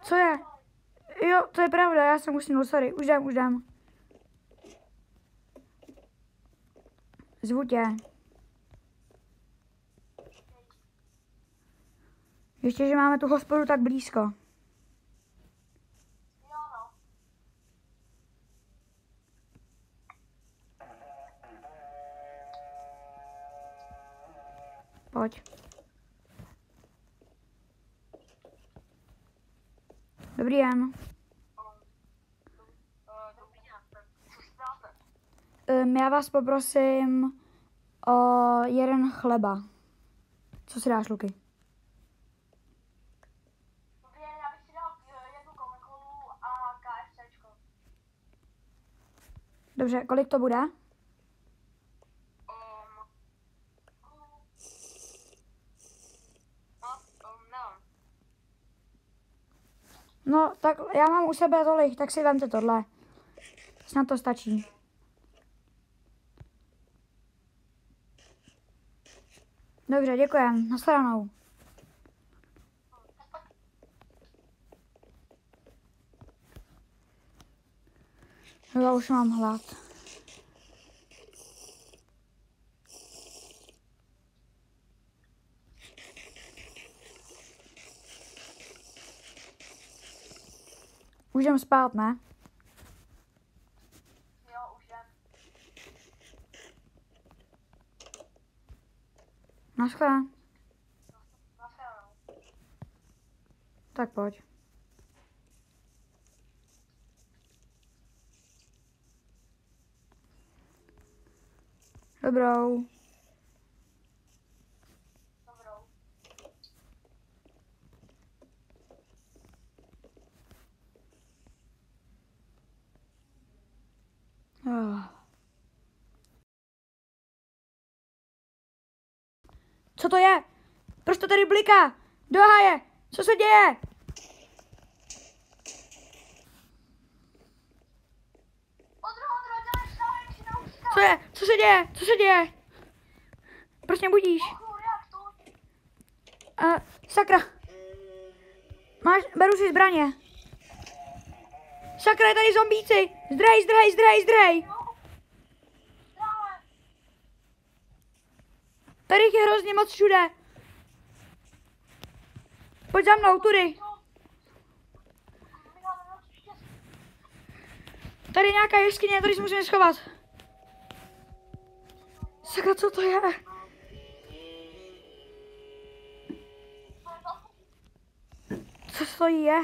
Co je? Jo, to je pravda, já jsem usnul, sorry, už jdem. Zvu tě. Ještě, že máme tu hospodu tak blízko. Pojď. Dobrý den. Já vás poprosím o jeden chleba. Co si dáš, Luky? Dobrý den, já bych si dal jednu Coca-Colu a KFCčko. Dobře, kolik to bude? No, tak já mám u sebe tolik, tak si vemte tohle. Snad to stačí. Dobře, děkujem. Nashledanou. Já už mám hlad. Už jdem spát, ne? Jo, už jdem. Naschle. Nashledanou. Tak pojď. Dobrou. Dobrou. Co to je? Proč to tady bliká? Do háje! Co se děje? Ondro, dělej si na uška. Co je? Co se děje? Co se děje? Proč mě budíš? Jak to? Sakra. Beru si zbraně. Sakra, je tady zombíci. Zdrej. Tady jich je hrozně moc všude. Pojď za mnou, tudy. Tady nějaká jeskyně, tady se musíme schovat. Sakra, co to je? Co to je?